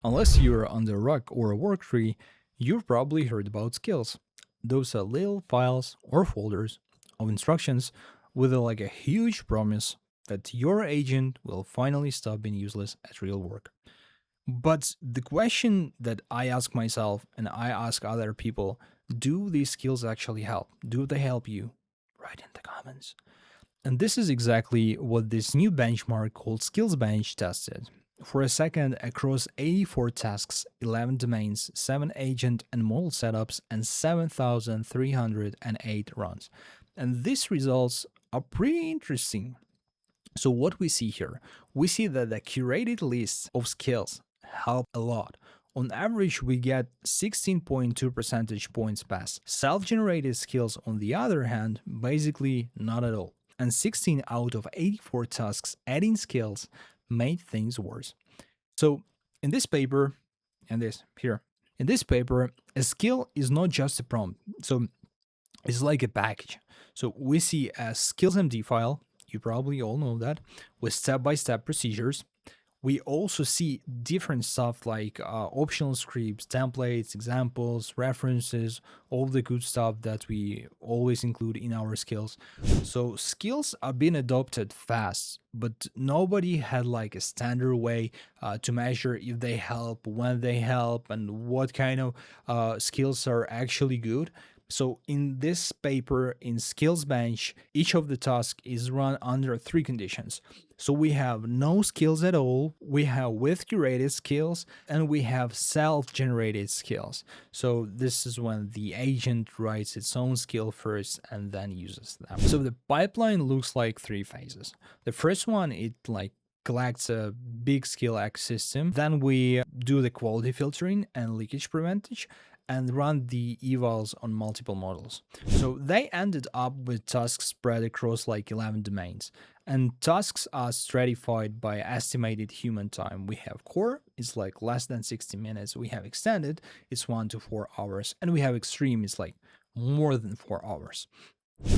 Unless you're on the rock or a work tree, you've probably heard about skills. Those are little files or folders of instructions with a huge promise that your agent will finally stop being useless at real work. But the question that I ask myself and I ask other people, do these skills actually help? Do they help you? Write in the comments. And this is exactly what this new benchmark called SkillsBench tested. For a second, across 84 tasks, 11 domains, 7 agent and model setups, and 7,308 runs. And these results are pretty interesting. So, what we see here, we see that the curated list of skills help a lot. On average, we get 16.2 percentage points pass. Self generated skills, on the other hand, basically not at all. And 16 out of 84 tasks adding skills made things worse. So, in this paper, and this here, in this paper, a skill is not just a prompt. So, it's like a package. So, we see a skills.md file, you probably all know that, with step by step procedures. We also see different stuff like optional scripts, templates, examples, references, all the good stuff that we always include in our skills. So skills are being adopted fast, but nobody had like a standard way to measure if they help, when they help, and what kind of skills are actually good. So in this paper in SkillsBench, each of the tasks is run under 3 conditions. So we have no skills at all, we have with curated skills, and we have self-generated skills. So this is when the agent writes its own skill first and then uses them. So the pipeline looks like 3 phases. The first one, it like collects a big skill X system. Then we do the quality filtering and leakage preventage and run the evals on multiple models. So they ended up with tasks spread across like 11 domains. And tasks are stratified by estimated human time. We have core, it's like less than 60 minutes. We have extended, it's 1 to 4 hours. And we have extreme, it's like more than 4 hours.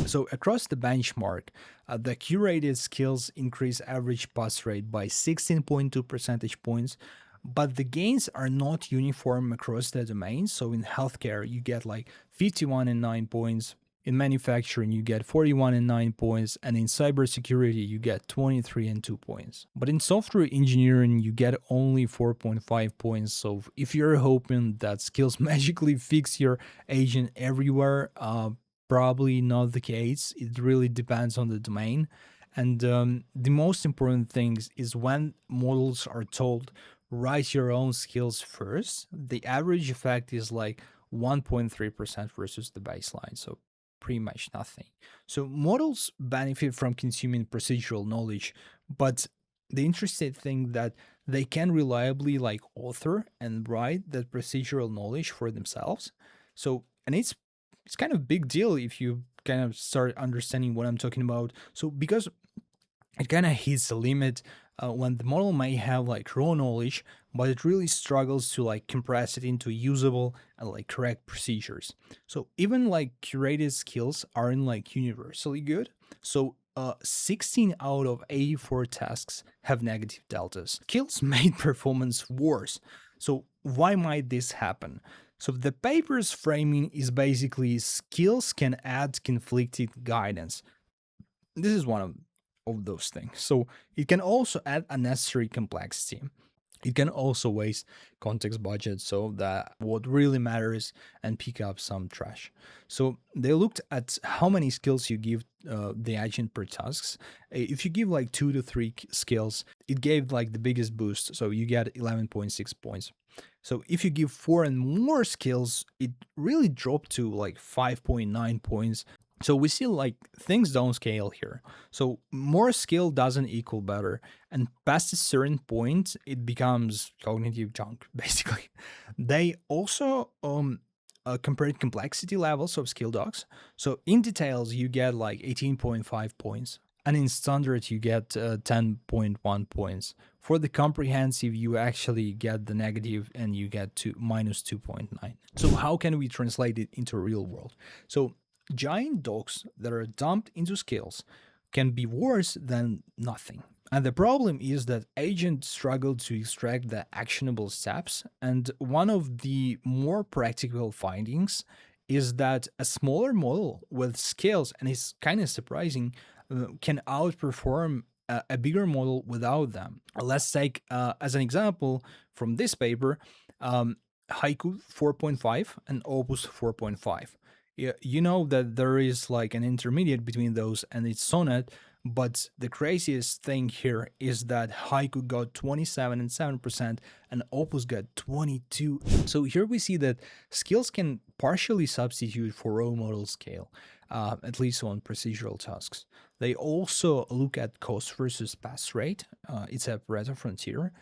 So across the benchmark, the curated skills increase average pass rate by 16.2 percentage points, but the gains are not uniform across the domains. So in healthcare, you get like 51 and 9 points. In manufacturing, you get 41 and 9 points. And in cybersecurity, you get 23 and 2 points. But in software engineering, you get only 4.5 points. So if you're hoping that skills magically fix your agent everywhere, probably not the case. It really depends on the domain. And the most important thing is when models are told, write your own skills first, the average effect is like 1.3% versus the baseline. So pretty much nothing. So models benefit from consuming procedural knowledge, but the interesting thing that they can reliably like author and write that procedural knowledge for themselves. So, and it's kind of big deal if you kind of start understanding what I'm talking about. So because it kind of hits a limit when the model may have like raw knowledge, but it really struggles to like compress it into usable and like correct procedures. So even like curated skills aren't like universally good. So 16 out of 84 tasks have negative deltas. Skills made performance worse. So why might this happen? So the paper's framing is basically skills can add conflicting guidance. This is one of those things. So it can also add unnecessary complexity. It can also waste context budget so that what really matters and pick up some trash. So they looked at how many skills you give the agent per tasks. If you give like 2 to 3 skills, it gave like the biggest boost. So you get 11.6 points. So if you give 4 and more skills, it really dropped to like 5.9 points. So we see like things don't scale here. So more skill doesn't equal better. And past a certain point, it becomes cognitive junk, basically. They also compared complexity levels of skill docs. So in details, you get like 18.5 points. And in standard, you get 10.1 points. For the comprehensive, you actually get the negative and you get to minus 2.9. So how can we translate it into real world? So giant docs that are dumped into skills can be worse than nothing. And the problem is that agents struggle to extract the actionable steps. And one of the more practical findings is that a smaller model with scales, and it's kind of surprising, can outperform a bigger model without them. Let's take, as an example from this paper, Haiku 4.5 and Opus 4.5. You know that there is like an intermediate between those and it's Sonnet, but the craziest thing here is that Haiku got 27 and 7% and Opus got 22. So here we see that skills can partially substitute for role model scale, at least on procedural tasks. They also look at cost versus pass rate. It's a Pareto frontier.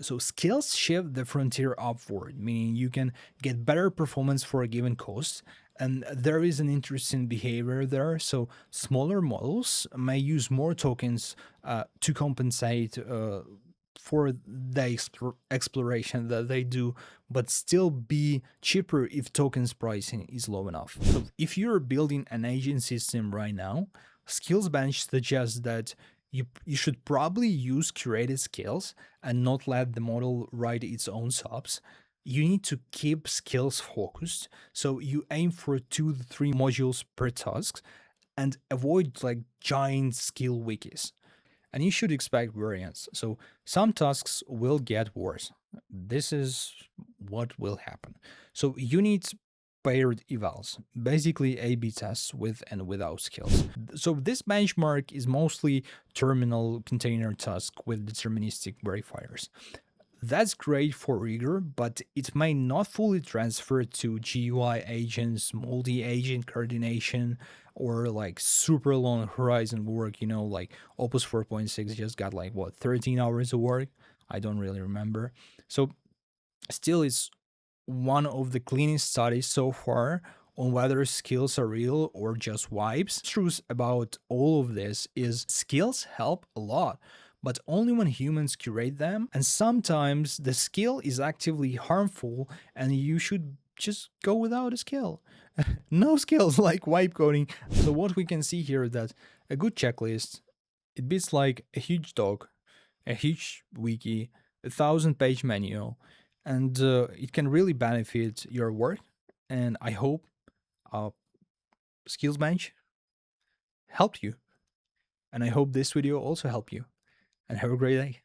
So skills shift the frontier upward, meaning you can get better performance for a given cost. And there is an interesting behavior there. So smaller models may use more tokens to compensate for the exploration that they do, but still be cheaper if tokens pricing is low enough. So if you're building an agent system right now, SkillsBench suggests that you should probably use curated skills and not let the model write its own subs. You need to keep skills focused, so you aim for 2 to 3 modules per task and avoid like giant skill wikis. And you should expect variance. So some tasks will get worse. This is what will happen. So you need paired evals, basically A/B tests with and without skills. So this benchmark is mostly terminal container task with deterministic verifiers. That's great for rigor, but it may not fully transfer to GUI agents, multi-agent coordination, or like super long horizon work, like Opus 4.6 just got like what, 13 hours of work? I don't really remember. So still it's one of the cleanest studies so far on whether skills are real or just vibes. The truth about all of this is skills help a lot, but only when humans curate them, and sometimes the skill is actively harmful and you should just go without a skill. No skills like wipe coding. So what we can see here is that a good checklist, it beats like a huge doc, a huge wiki, 1,000-page manual, and it can really benefit your work. And I hope uh, SkillsBench helped you, and I hope this video also helped you. And have a great day.